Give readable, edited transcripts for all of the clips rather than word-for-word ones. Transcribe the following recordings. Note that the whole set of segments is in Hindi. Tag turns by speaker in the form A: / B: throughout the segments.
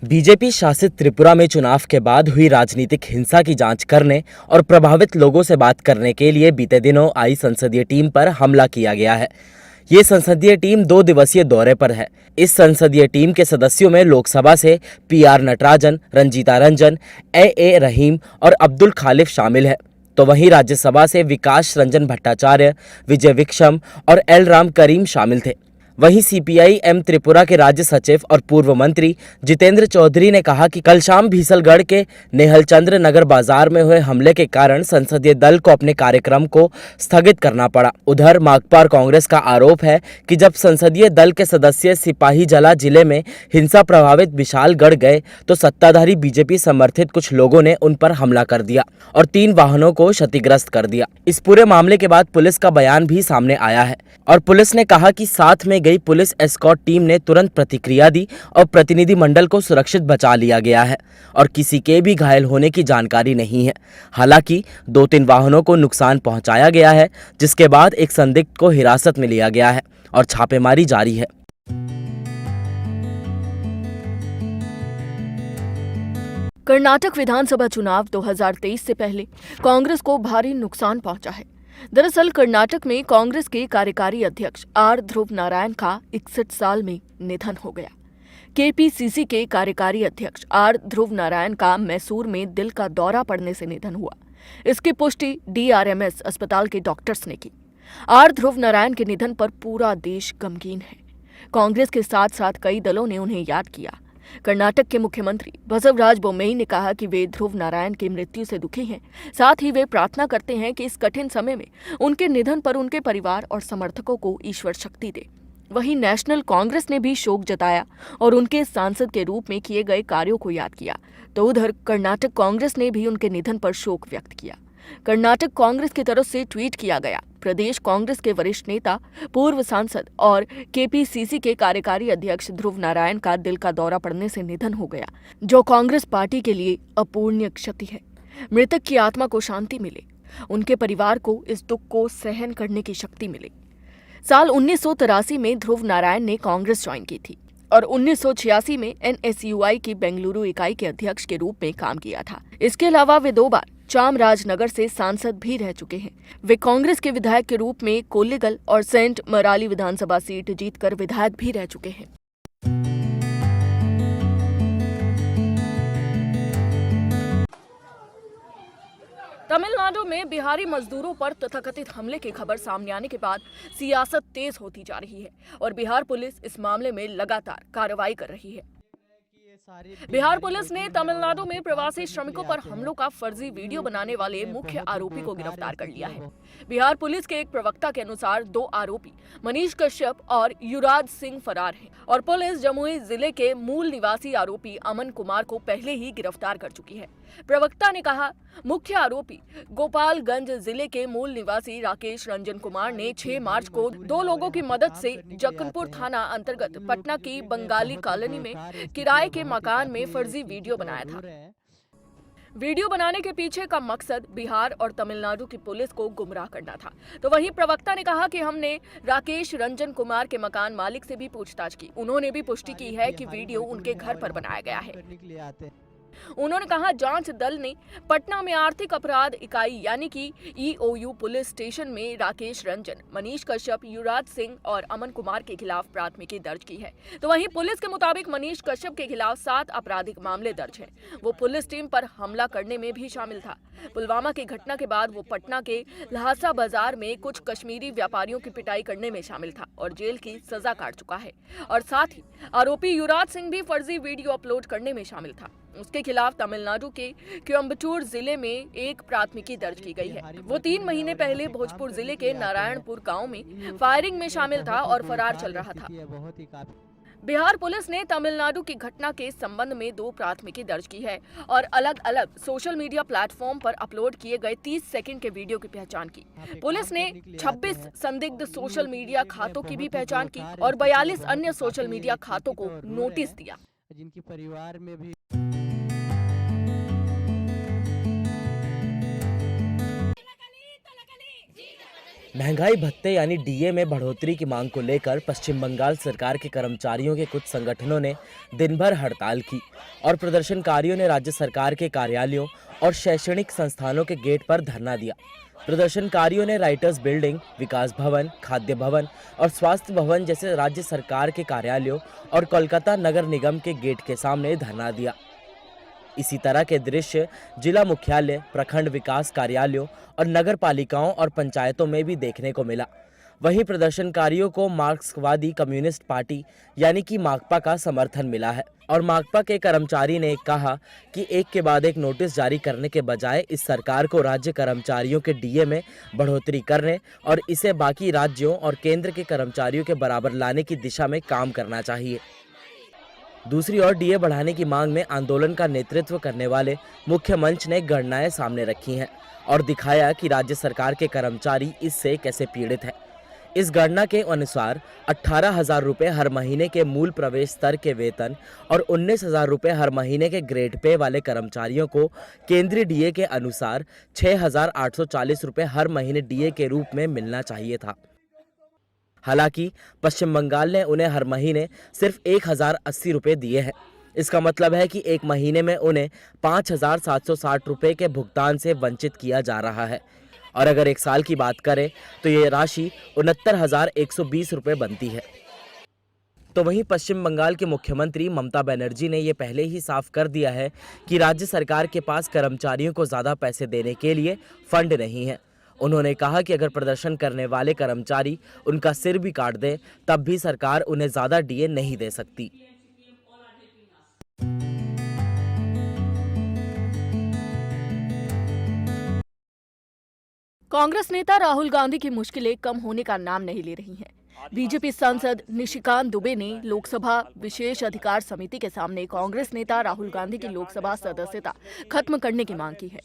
A: बीजेपी शासित त्रिपुरा में चुनाव के बाद हुई राजनीतिक हिंसा की जांच करने और प्रभावित लोगों से बात करने के लिए बीते दिनों आई संसदीय टीम पर हमला किया गया है। ये संसदीय टीम 2 दिवसीय दौरे पर है। इस संसदीय टीम के सदस्यों में लोकसभा से PR नटराजन, रंजीता रंजन, A रहीम और अब्दुल खालिफ शामिल है। तो वहीं राज्यसभा से विकास रंजन भट्टाचार्य, विजय विक्षम और L राम करीम शामिल थे। वहीं CPI M त्रिपुरा के राज्य सचिव और पूर्व मंत्री जितेंद्र चौधरी ने कहा कि कल शाम भीसलगढ़ के नेहलचंद्र नगर बाजार में हुए हमले के कारण संसदीय दल को अपने कार्यक्रम को स्थगित करना पड़ा। उधर माकपा कांग्रेस का आरोप है कि जब संसदीय दल के सदस्य सिपाहीजला जिले में हिंसा प्रभावित विशालगढ़ गए तो सत्ताधारी बीजेपी समर्थित कुछ लोगों ने उन पर हमला कर दिया और 3 वाहनों को क्षतिग्रस्त कर दिया। इस पूरे मामले के बाद पुलिस का बयान भी सामने आया है और पुलिस ने कहा कि साथ में गई पुलिस एस्कॉर्ट टीम ने तुरंत प्रतिक्रिया दी और प्रतिनिधिमंडल को सुरक्षित बचा लिया गया है और किसी के भी घायल होने की जानकारी नहीं है। हालांकि 2-3 वाहनों को नुकसान पहुंचाया गया है, जिसके बाद एक संदिग्ध को हिरासत में लिया गया है और छापेमारी जारी है।
B: कर्नाटक विधानसभा चुनाव 2023 से पहले कांग्रेस को भारी नुकसान पहुंचा है। दरअसल कर्नाटक में कांग्रेस के कार्यकारी अध्यक्ष R ध्रुव नारायण का 61 साल में निधन हो गया। KPCC के कार्यकारी अध्यक्ष R ध्रुव नारायण का मैसूर में दिल का दौरा पड़ने से निधन हुआ। इसकी पुष्टि DRMS अस्पताल के डॉक्टर्स ने की। R ध्रुव नारायण के निधन पर पूरा देश गमगीन है। कांग्रेस के साथ साथ कई दलों ने उन्हें याद किया। कर्नाटक के मुख्यमंत्री बसवराज बोम्मई ने कहा कि वे ध्रुव नारायण की मृत्यु से दुखी हैं। साथ ही वे प्रार्थना करते हैं कि इस कठिन समय में उनके निधन पर उनके परिवार और समर्थकों को ईश्वर शक्ति दे। वहीं नेशनल कांग्रेस ने भी शोक जताया और उनके सांसद के रूप में किए गए कार्यों को याद किया। तो उधर कर्नाटक कांग्रेस ने भी उनके निधन पर शोक व्यक्त किया। कर्नाटक कांग्रेस की तरफ से ट्वीट किया गया। प्रदेश कांग्रेस के वरिष्ठ नेता, पूर्व सांसद और KPCC के कार्यकारी अध्यक्ष ध्रुव नारायण का दिल का दौरा पड़ने से निधन हो गया, जो कांग्रेस पार्टी के लिए अपूरणीय क्षति है। मृतक की आत्मा को शांति मिले, उनके परिवार को इस दुख को सहन करने की शक्ति मिले। साल 1983 में ध्रुव नारायण ने कांग्रेस ज्वाइन की थी और 1986 में NSUI की बेंगलुरु इकाई के अध्यक्ष के रूप में काम किया था। इसके अलावा वे 2 बार चामराजनगर से सांसद भी रह चुके हैं। वे कांग्रेस के विधायक के रूप में कोल्लिगल और सेंट मराली विधानसभा सीट जीतकर विधायक भी रह चुके हैं। तमिलनाडु में बिहारी मजदूरों पर तथाकथित हमले की खबर सामने आने के बाद सियासत तेज होती जा रही है और बिहार पुलिस इस मामले में लगातार कार्रवाई कर रही है। बिहार पुलिस ने तमिलनाडु में प्रवासी श्रमिकों पर हमलों का फर्जी वीडियो बनाने वाले मुख्य आरोपी को गिरफ्तार कर लिया है। बिहार पुलिस के एक प्रवक्ता के अनुसार 2 आरोपी मनीष कश्यप और युवराज सिंह फरार हैं और पुलिस जमुई जिले के मूल निवासी आरोपी अमन कुमार को पहले ही गिरफ्तार कर चुकी है। प्रवक्ता ने कहा, मुख्य आरोपी गोपालगंज जिले के मूल निवासी राकेश रंजन कुमार ने 6 मार्च को 2 लोगों की मदद से जक्कनपुर थाना अंतर्गत पटना की बंगाली कॉलोनी में किराए के मकान में फर्जी वीडियो बनाया था। वीडियो बनाने के पीछे का मकसद बिहार और तमिलनाडु की पुलिस को गुमराह करना था। तो वहीं प्रवक्ता ने कहा कि हमने राकेश रंजन कुमार के मकान मालिक से भी पूछताछ की। उन्होंने भी पुष्टि की है कि वीडियो उनके घर पर बनाया गया है। उन्होंने कहा, जांच दल ने पटना में आर्थिक अपराध इकाई यानी कि EOU पुलिस स्टेशन में राकेश रंजन, मनीष कश्यप, युवराज सिंह और अमन कुमार के खिलाफ प्राथमिकी दर्ज की है। तो वहीं पुलिस के मुताबिक मनीष कश्यप के खिलाफ 7 आपराधिक मामले दर्ज हैं। वो पुलिस टीम पर हमला करने में भी शामिल था। पुलवामा की घटना के बाद वो पटना के लहासा बाजार में कुछ कश्मीरी व्यापारियों की पिटाई करने में शामिल था और जेल की सजा काट चुका है। और साथ ही आरोपी युवराज सिंह भी फर्जी वीडियो अपलोड करने में शामिल था। उसके खिलाफ तमिलनाडु के कोयम्बटूर जिले में एक प्राथमिकी दर्ज की गई है। वो 3 महीने पहले भोजपुर जिले के नारायणपुर गांव में फायरिंग में शामिल था और फरार चल रहा था। बिहार पुलिस ने तमिलनाडु की घटना के संबंध में 2 प्राथमिकी दर्ज की है और अलग अलग सोशल मीडिया प्लेटफॉर्म पर अपलोड किए गए 30 सेकंड के वीडियो की पहचान की। पुलिस ने 26 संदिग्ध सोशल मीडिया खातों की भी पहचान की और 42 अन्य सोशल मीडिया खातों को नोटिस दिया।
C: जिनके परिवार में भी
A: महंगाई भत्ते यानी डीए में बढ़ोतरी की मांग को लेकर पश्चिम बंगाल सरकार के कर्मचारियों के कुछ संगठनों ने दिन भर हड़ताल की और प्रदर्शनकारियों ने राज्य सरकार के कार्यालयों और शैक्षणिक संस्थानों के गेट पर धरना दिया। प्रदर्शनकारियों ने राइटर्स बिल्डिंग, विकास भवन, खाद्य भवन और स्वास्थ्य भवन जैसे राज्य सरकार के कार्यालयों और कोलकाता नगर निगम के गेट के सामने धरना दिया। इसी तरह के दृश्य जिला मुख्यालय, प्रखंड विकास कार्यालयों और नगर पालिकाओं और पंचायतों में भी देखने को मिला। वहीं प्रदर्शनकारियों को मार्क्सवादी कम्युनिस्ट पार्टी यानी कि माकपा का समर्थन मिला है और माकपा के कर्मचारी ने कहा कि एक के बाद एक नोटिस जारी करने के बजाय इस सरकार को राज्य कर्मचारियों के डीए में बढ़ोतरी करने और इसे बाकी राज्यों और केंद्र के कर्मचारियों के बराबर लाने की दिशा में काम करना चाहिए। दूसरी ओर डीए बढ़ाने की मांग में आंदोलन का नेतृत्व करने वाले मुख्य मंच ने गणनाएं सामने रखी हैं और दिखाया कि राज्य सरकार के कर्मचारी इससे कैसे पीड़ित हैं। इस गणना के अनुसार 18,000 रुपये हर महीने के मूल प्रवेश स्तर के वेतन और 19,000 रुपये हर महीने के ग्रेड पे वाले कर्मचारियों को केंद्रीय डीए के अनुसार 6,840 रुपये हर महीने डीए के रूप में मिलना चाहिए था। हालांकि पश्चिम बंगाल ने उन्हें हर महीने सिर्फ 1,080 रुपये दिए हैं। इसका मतलब है कि एक महीने में उन्हें 5,760 रुपये के भुगतान से वंचित किया जा रहा है और अगर एक साल की बात करें तो ये राशि 69,120 रुपये बनती है। तो वहीं पश्चिम बंगाल के मुख्यमंत्री ममता बनर्जी ने ये पहले ही साफ कर दिया है कि राज्य सरकार के पास कर्मचारियों को ज़्यादा पैसे देने के लिए फंड नहीं है। उन्होंने कहा कि अगर प्रदर्शन करने वाले कर्मचारी उनका सिर भी काट दें तब भी सरकार उन्हें ज़्यादा डीए नहीं दे सकती।
B: कांग्रेस नेता राहुल गांधी की मुश्किलें कम होने का नाम नहीं ले रही हैं। बीजेपी सांसद निशिकांत दुबे ने लोकसभा विशेष अधिकार समिति के सामने कांग्रेस नेता राहुल गांधी की लोकसभा सदस्यता खत्म करने की मांग की है।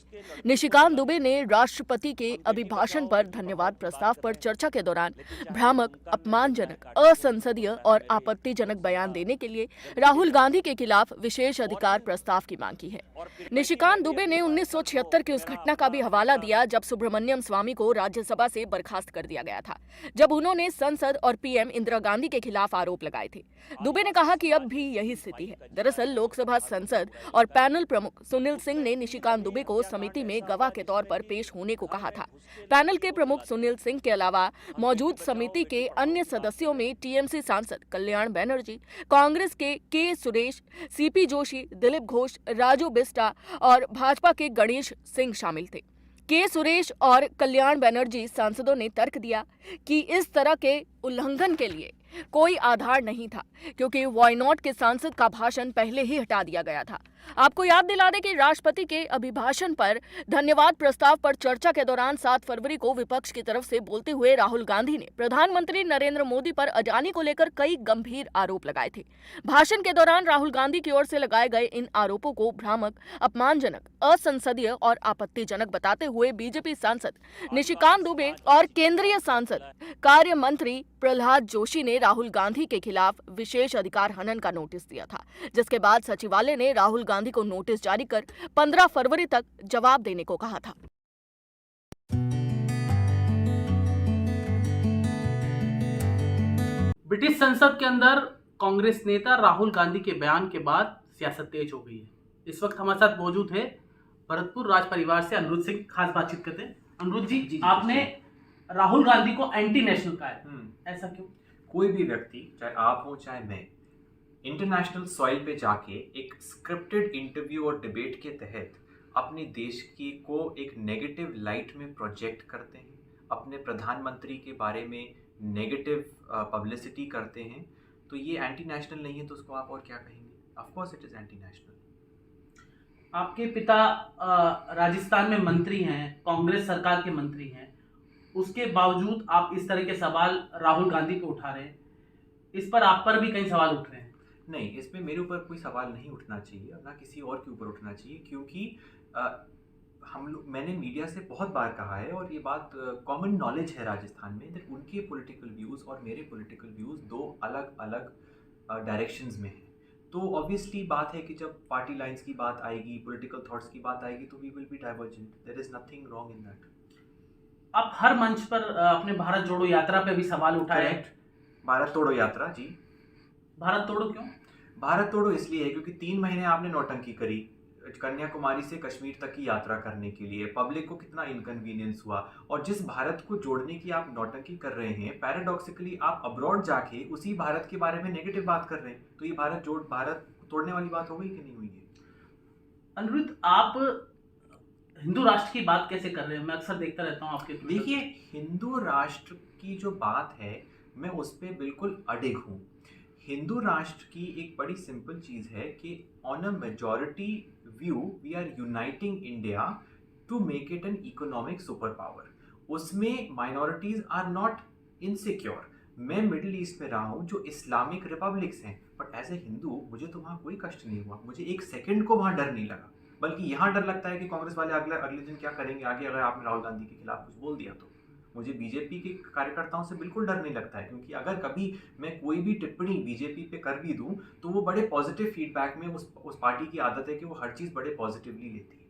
B: निशिकांत दुबे ने राष्ट्रपति के अभिभाषण पर धन्यवाद प्रस्ताव पर चर्चा के दौरान भ्रामक, अपमानजनक, असंसदीय और आपत्तिजनक बयान देने के लिए राहुल गांधी के खिलाफ विशेष अधिकार प्रस्ताव की मांग की है। निशिकांत दुबे ने 1976 की उस घटना का भी हवाला दिया जब सुब्रमण्यम स्वामी को राज्यसभा से बर्खास्त कर दिया गया था, जब उन्होंने संसद और पीएम इंदिरा गांधी के खिलाफ आरोप लगाए थे। दुबे ने कहा कि अब भी यही स्थिति है। दरअसल लोकसभा संसद और पैनल प्रमुख सुनील सिंह ने निशिकांत दुबे को समिति में गवाह के तौर पर पेश होने को कहा था। पैनल के प्रमुख सुनील सिंह के अलावा मौजूद समिति के अन्य सदस्यों में टीएमसी सांसद कल्याण बनर्जी, कांग्रेस के सुरेश, सीपी जोशी, दिलीप घोष, राजू बिस्टा और भाजपा के गणेश सिंह शामिल थे। के सुरेश और कल्याण बनर्जी सांसदों ने तर्क दिया कि इस तरह के उल्लंघन के लिए कोई आधार नहीं था क्योंकि वाई नॉट के सांसद का भाषण पहले ही हटा दिया गया था। आपको याद दिला दें कि राष्ट्रपति के अभिभाषण पर धन्यवाद प्रस्ताव पर चर्चा के दौरान 7 फरवरी को विपक्ष की तरफ से बोलते हुए राहुल गांधी ने प्रधानमंत्री नरेंद्र मोदी पर अडानी को लेकर कई गंभीर आरोप लगाए थे। भाषण के दौरान राहुल गांधी की ओर से लगाए गए इन आरोपों को भ्रामक, अपमानजनक, असंसदीय और आपत्तिजनक बताते हुए बीजेपी सांसद निशिकांत दुबे और केंद्रीय सांसद कार्य मंत्री प्रहलाद जोशी ने राहुल गांधी के खिलाफ विशेष अधिकार हनन का नोटिस दिया था, जिसके बाद सचिवालय ने राहुल गांधी को नोटिस जारी कर 15 फरवरी तक जवाब देने को कहा था।
D: ब्रिटिश संसद के अंदर कांग्रेस नेता राहुल गांधी के बयान के बाद सियासत तेज हो गई है। इस वक्त हमारे साथ मौजूद है भरतपुर राज परिवार से अनिरुद्ध सिंह, खास बातचीत करते हैं। अनिरुद्ध जी, आपने राहुल गांधी को एंटी नेशनल कहा है, ऐसा क्यों?
E: कोई भी व्यक्ति, चाहे आप हो चाहे मैं, इंटरनेशनल सॉइल पे जाके एक स्क्रिप्टेड इंटरव्यू और डिबेट के तहत अपने देश की को एक नेगेटिव लाइट में प्रोजेक्ट करते हैं, अपने प्रधानमंत्री के बारे में नेगेटिव पब्लिसिटी करते हैं, तो ये एंटी नेशनल नहीं है तो उसको आप और क्या कहेंगे? Of course it is anti national.
D: आपके पिता राजस्थान में मंत्री हैं, कांग्रेस सरकार के मंत्री हैं, उसके बावजूद आप इस तरह के सवाल राहुल गांधी पे उठा रहे हैं। इस पर आप पर भी कई सवाल उठ रहे हैं।
E: नहीं, इसमें मेरे ऊपर कोई सवाल नहीं उठना चाहिए, ना किसी और के ऊपर उठना चाहिए, क्योंकि मैंने मीडिया से बहुत बार कहा है और ये बात कॉमन नॉलेज है राजस्थान में, कि उनके पॉलिटिकल व्यूज़ और मेरे पॉलिटिकल व्यूज़ दो अलग अलग डायरेक्शंस में हैं। तो ऑब्वियसली बात है कि जब पार्टी लाइंस की बात आएगी, पॉलिटिकल थॉट्स की बात आएगी, तो we will be divergent. There is nothing wrong in that.
D: आप हर मंच पर अपने भारत जोड़ो यात्रा पे भी सवाल उठाए हैं।
E: करेक्ट। भारत तोड़ो यात्रा जी।
D: भारत तोड़ो क्यों?
E: भारत तोड़ो इसलिए है क्योंकि 3 महीने आपने नौटंकी करी कन्याकुमारी से कश्मीर तक की यात्रा करने के लिए। पब्लिक को कितना इनकन्वीनियंस हुआ, और जिस भारत को जोड़ने की आप नौटंकी कर रहे हैं, पैराडॉक्सिकली आप अब्रॉड जाके उसी भारत के बारे में नेगेटिव बात कर रहे हैं। तो ये भारत तोड़ने वाली बात हो गई कि नहीं हुई है?
D: अनिरुद्ध, आप हिंदू राष्ट्र की बात कैसे कर रहे हैं? मैं अक्सर देखता रहता हूँ आपके Twitter
E: देखिए, हिंदू राष्ट्र की जो बात है, मैं उस पर बिल्कुल अडिग हूँ। हिंदू राष्ट्र की एक बड़ी सिंपल चीज़ है कि on a majority view we are uniting India to make it an economic super power. उसमें माइनॉरिटीज आर नॉट इनसिक्योर। मैं मिडिल ईस्ट में रहा हूँ जो इस्लामिक रिपब्लिक्स हैं, बट एज ए हिंदू मुझे तो वहाँ कोई कष्ट नहीं हुआ, मुझे एक सेकंड को वहाँ डर नहीं लगा। बल्कि यहाँ डर लगता है कि कांग्रेस वाले अगले दिन क्या करेंगे आगे, अगर आपने राहुल गांधी के खिलाफ कुछ बोल दिया तो। मुझे बीजेपी के कार्यकर्ताओं से बिल्कुल डर नहीं लगता है, क्योंकि अगर कभी मैं कोई भी टिप्पणी बीजेपी पे कर भी दूं तो वो बड़े पॉजिटिव फीडबैक में, उस पार्टी की आदत है कि वो हर चीज़ बड़े पॉजिटिवली लेती है।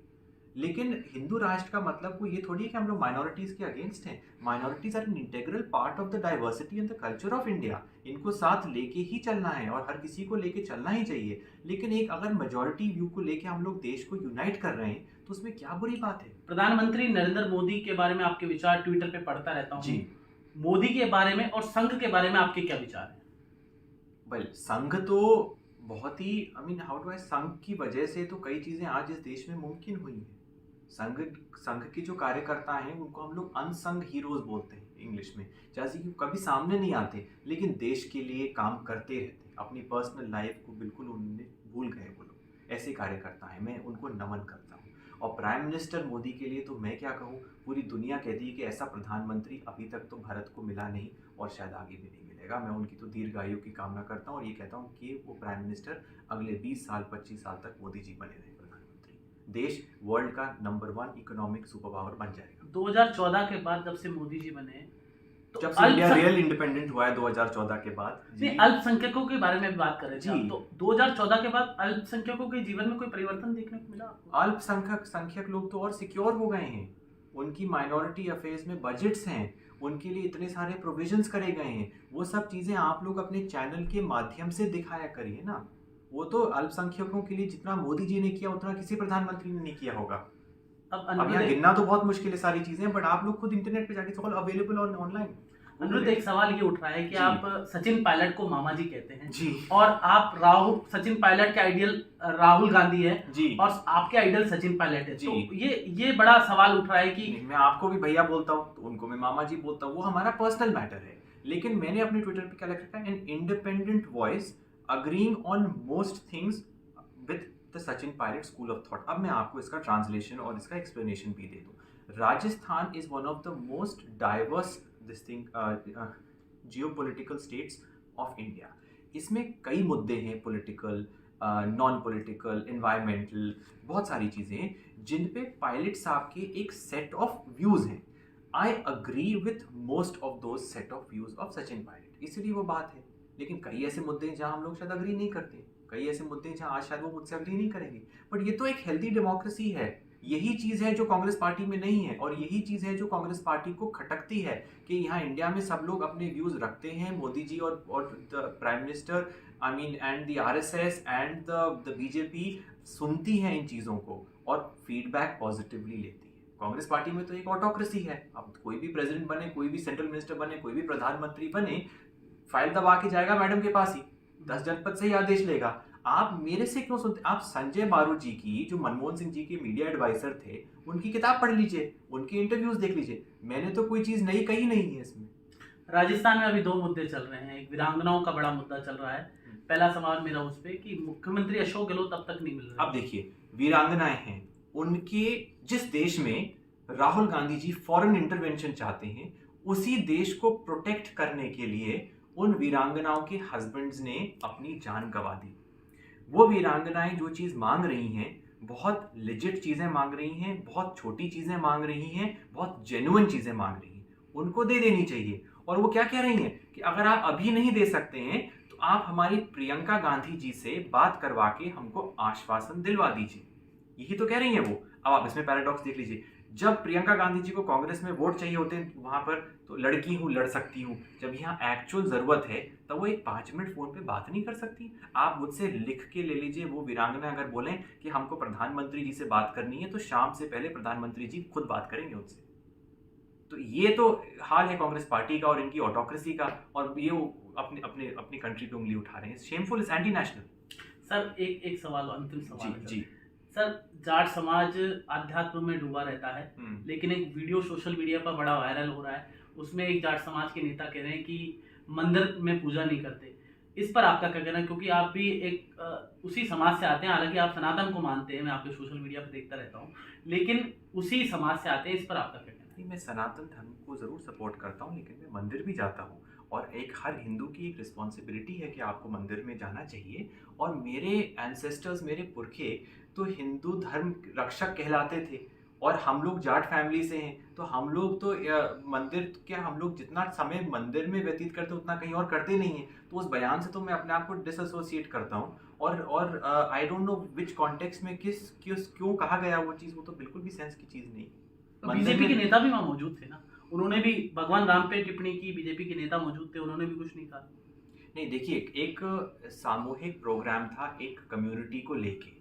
E: लेकिन हिंदू राष्ट्र का मतलब वो ये थोड़ी है कि हम लोग माइनॉरिटीज़ के अगेंस्ट हैं। Minorities are an integral part of the diversity and the culture of India. इनको साथ लेके ही चलना है और हर किसी को लेके चलना ही चाहिए। लेकिन एक अगर मेजॉरिटी व्यू को लेके हम लोग देश को यूनाइट कर रहे हैं तो उसमें क्या बुरी बात है?
D: प्रधानमंत्री नरेंद्र मोदी के बारे में आपके विचार ट्विटर पे पढ़ता रहता हूँ
E: जी।
D: मोदी के बारे में और संघ के बारे में आपके क्या विचार हैं?
E: वेल, संघ तो बहुत ही संघ की वजह से तो कई चीज़ें आज इस देश में मुमकिन हुई हैं। संघ के जो कार्यकर्ता हैं उनको हम लोग अनसंग हीरोज बोलते हैं इंग्लिश में, जैसे कि कभी सामने नहीं आते लेकिन देश के लिए काम करते रहते हैं। अपनी पर्सनल लाइफ को बिल्कुल उन्होंने भूल गए वो लोग। ऐसे कार्यकर्ता हैं, मैं उनको नमन करता हूँ। और प्राइम मिनिस्टर मोदी के लिए तो मैं क्या कहूँ, पूरी दुनिया कहती है कि ऐसा प्रधानमंत्री अभी तक तो भारत को मिला नहीं और शायद आगे भी नहीं मिलेगा। मैं उनकी तो दीर्घायु की कामना करता हूँ और ये कहता हूँ कि वो प्राइम मिनिस्टर अगले 20 साल 25 साल तक मोदी जी बने रहे प्रधानमंत्री। देश वर्ल्ड का नंबर 1 इकोनॉमिक सुपर पावर बन जाएगा।
D: 2014 के बाद जब से मोदी जी बने, तो
E: जब से इंडिया रियल इंडिपेंडेंट हुआ है 2014 के बाद।
D: नहीं, अल्पसंख्यकों के बारे में भी बात कर रहे थे
E: जी।
D: आप। तो 2014 के बाद अल्पसंख्यकों के जीवन में कोई परिवर्तन देखने को मिला आपको?
E: अल्पसंख्यक लोग तो और सिक्योर हो गए हैं। उनकी माइनॉरिटी अफेयर्स में बजट्स हैं, उनके लिए इतने सारे प्रोविजंस करे गए हैं। वो सब चीज़ें आप लोग अपने चैनल के माध्यम से दिखाया करिए ना। वो तो अल्पसंख्यकों के लिए जितना मोदी जी ने किया उतना किसी प्रधानमंत्री ने नहीं किया होगा। अब यहाँ गिनना तो बहुत मुश्किल है सारी चीजें, बट आप लोग खुद इंटरनेट पे जाके ऑल अवेलेबल ऑनलाइन।
D: अनुरुद्ध, एक सवाल ये उठ रहा है कि
E: जी।
D: आप सचिन पायलट को मामा जी कहते हैं
E: जी
D: और आप सचिन पायलट के आइडियल राहुल गांधी है
E: जी
D: और आपके आइडियल सचिन पायलट है।
E: जी।
D: तो ये बड़ा सवाल उठ रहा है कि
E: मैं आपको भी भैया बोलता हूँ तो उनको मैं मामा जी बोलता हूँ, वो हमारा पर्सनल मैटर है। लेकिन मैंने अपने ट्विटर पे क्या लिख रखा है, an independent voice agreeing on most things with the Sachin Pilot school of thought. अब मैं आपको इसका ट्रांसलेशन और इसका एक्सप्लेनेशन भी दे दूँ। Rajasthan is one of the most diverse geopolitical states of India. इसमें कई मुद्दे हैं, पॉलिटिकल, नॉन पॉलिटिकल, एनवायरमेंटल, बहुत सारी चीज़ें हैं जिन पे पायलट साहब के एक सेट ऑफ व्यूज़ हैं। I agree with most of those set of views of Sachin Pilot, इसलिए वो बात है। लेकिन कई ऐसे मुद्दे हैं जहाँ हम लोग शायद अग्री नहीं करते, कई ऐसे मुद्दे हैं जहाँ आज शायद वो मुझसे अग्री नहीं करेंगे। बट ये तो एक हेल्दी डेमोक्रेसी है। यही चीज़ है जो कांग्रेस पार्टी में नहीं है और यही चीज़ है जो कांग्रेस पार्टी को खटकती है कि यहाँ इंडिया में सब लोग अपने व्यूज़ रखते हैं। मोदी जी और the prime minister and the RSS and the BJP सुनती है इन चीज़ों को और फीडबैक पॉजिटिवली लेती है। कांग्रेस पार्टी में तो एक ऑटोक्रेसी है। अब कोई भी प्रेसिडेंट बने, कोई भी सेंट्रल मिनिस्टर बने, कोई भी प्रधानमंत्री बने, फाइल दबा के जाएगा मैडम के पास ही, 10 जनपद से ही आदेश लेगा। आप मेरे से क्यों सुनते? आप संजय बारू जी की, जो मनमोहन सिंह जी के मीडिया एडवाइजर थे, उनकी किताब पढ़ लीजिए, उनके इंटरव्यूज देख लीजिए। मैंने तो कोई चीज़ नई कही नहीं है इसमें।
D: राजस्थान में अभी 2 मुद्दे चल रहे हैं। एक वीरांगनाओं का बड़ा मुद्दा चल रहा है। पहला सवाल मेरा उस पर कि मुख्यमंत्री अशोक गहलोत अब तक नहीं मिल रहे।
E: अब देखिए, वीरांगनाएं हैं, उनके जिस देश में राहुल गांधी जी फॉरेन इंटरवेंशन चाहते हैं, उसी देश को प्रोटेक्ट करने के लिए उन वीरांगनाओं के हस्बैंड्स ने अपनी जान गंवा दी। वो वीरांगनाएं जो चीज़ मांग रही हैं, बहुत लेजिट चीज़ें मांग रही हैं, बहुत छोटी चीज़ें मांग रही हैं, बहुत जेन्युइन चीज़ें मांग रही हैं, उनको दे देनी चाहिए। और वो क्या कह रही हैं कि अगर आप अभी नहीं दे सकते हैं तो आप हमारी प्रियंका गांधी जी से बात करवा के हमको आश्वासन दिलवा दीजिए। यही तो कह रही हैं वो। अब आप इसमें पैराडॉक्स देख लीजिए। जब प्रियंका गांधी जी को कांग्रेस में वोट चाहिए होते हैं वहां पर, तो लड़की हूँ लड़ सकती हूँ, जब यहाँ एक्चुअल ज़रूरत है तब वो एक 5 मिनट फ़ोन पे बात नहीं कर सकती। आप मुझसे लिख के ले लीजिए, वो वीरांगना अगर बोलें कि हमको प्रधानमंत्री जी से बात करनी है तो शाम से पहले प्रधानमंत्री जी खुद बात करेंगे उनसे। तो ये तो हाल है कांग्रेस पार्टी का और इनकी ऑटोक्रेसी का, और ये अपनी कंट्री पे उंगली उठा रहे हैं। Shameful, is anti national.
D: Sir एक सवाल, अंतिम सवाल है
E: जी।
D: सर, जाट समाज आध्यात्म में डूबा रहता है, लेकिन एक वीडियो सोशल मीडिया पर बड़ा वायरल हो रहा है, उसमें एक जाट समाज के नेता कह रहे हैं कि मंदिर में पूजा नहीं करते। इस पर आपका क्या कहना है, क्योंकि आप भी एक उसी समाज से आते हैं, हालांकि आप सनातन को मानते हैं, मैं आपके सोशल मीडिया पर देखता रहता हूँ, लेकिन उसी समाज से आते हैं, इस पर आपका क्या कहना है?
E: मैं सनातन धर्म को ज़रूर सपोर्ट करता हूँ, लेकिन मैं मंदिर भी जाता हूँ, और एक हर हिंदू की एक रिस्पॉन्सिबिलिटी है कि आपको मंदिर में जाना चाहिए। और मेरे एंसेस्टर्स, मेरे पुरखे तो हिंदू धर्म रक्षक कहलाते थे, और हम लोग जाट फैमिली से हैं, तो हम लोग तो मंदिर क्या, हम लोग जितना समय मंदिर में व्यतीत करते उतना कहीं और करते नहीं हैं। तो उस बयान से तो मैं अपने आप को डिसएसोसिएट करता हूँ, और I don't know which context में क्यों कहा गया वो चीज़, वो तो बिल्कुल भी सेंस की चीज़ नहीं।
D: बीजेपी के नेता भी वहाँ मौजूद थे ना, उन्होंने भी भगवान राम पे टिप्पणी की, बीजेपी के नेता मौजूद थे, उन्होंने भी कुछ नहीं कहा।
E: नहीं, देखिए, एक सामूहिक प्रोग्राम था एक कम्युनिटी को लेके,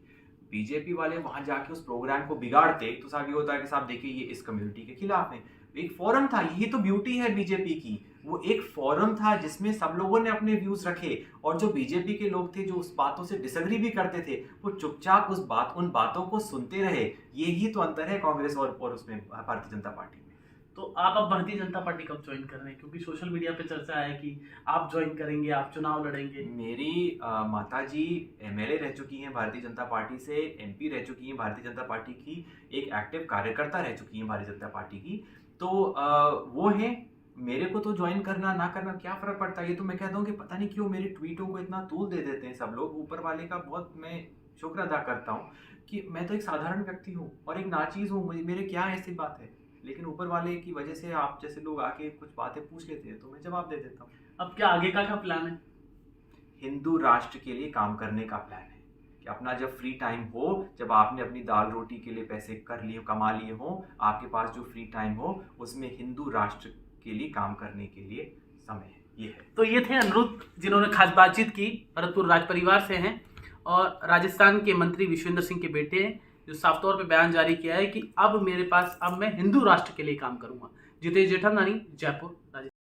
E: बीजेपी वाले वहां जाके उस प्रोग्राम को बिगाड़ते तो साहब ये होता है कि साहब देखिए ये इस कम्युनिटी के खिलाफ है। एक फोरम था, यही तो ब्यूटी है बीजेपी की, वो एक फोरम था जिसमें सब लोगों ने अपने व्यूज रखे, और जो बीजेपी के लोग थे जो उस बातों से डिसएग्री भी करते थे, वो चुपचाप उन बातों को सुनते रहे। यही तो अंतर है कांग्रेस और उसमें भारतीय जनता पार्टी में।
D: तो आप अब भारतीय जनता पार्टी कब ज्वाइन कर रहे हैं, क्योंकि सोशल मीडिया पे चर्चा है कि आप ज्वाइन करेंगे, आप चुनाव लड़ेंगे?
E: मेरी माताजी एमएलए रह चुकी हैं भारतीय जनता पार्टी से, एमपी रह चुकी हैं भारतीय जनता पार्टी की, एक एक्टिव कार्यकर्ता रह चुकी हैं भारतीय जनता पार्टी की, तो वो हैं। मेरे को तो ज्वाइन करना ना करना क्या फ़र्क पड़ता है। ये तो मैं कहता हूँ कि पता नहीं क्यों मेरी ट्वीटों को इतना तूल दे देते हैं सब लोग। ऊपर वाले का बहुत मैं शुक्र अदा करता हूँ कि मैं तो एक साधारण व्यक्ति हूँ और एक नाचीज़ हूँ, मेरे क्या ऐसी बात है, लेकिन ऊपर वाले की वजह से आप जैसे लोग आके कुछ बातें पूछ लेते हैं तो मैं जवाब दे देता हूँ।
D: अब क्या आगे का क्या प्लान है?
E: हिंदू राष्ट्र के लिए काम करने का प्लान है कि अपना जब फ्री टाइम हो, जब आपने अपनी दाल रोटी के लिए पैसे कमा लिए हो, आपके पास जो फ्री टाइम हो उसमें हिंदू राष्ट्र के लिए काम करने के लिए समय है, ये है।
D: तो ये थे अनिरुद्ध, जिन्होंने खास बातचीत की, भरतपुर राज परिवार से हैं और राजस्थान के मंत्री विश्वेंद्र सिंह के बेटे हैं, जो साफ तौर पे बयान जारी किया है कि अब मैं हिंदू राष्ट्र के लिए काम करूंगा। जितेश जेठमलानी, जयपुर, राजस्थान।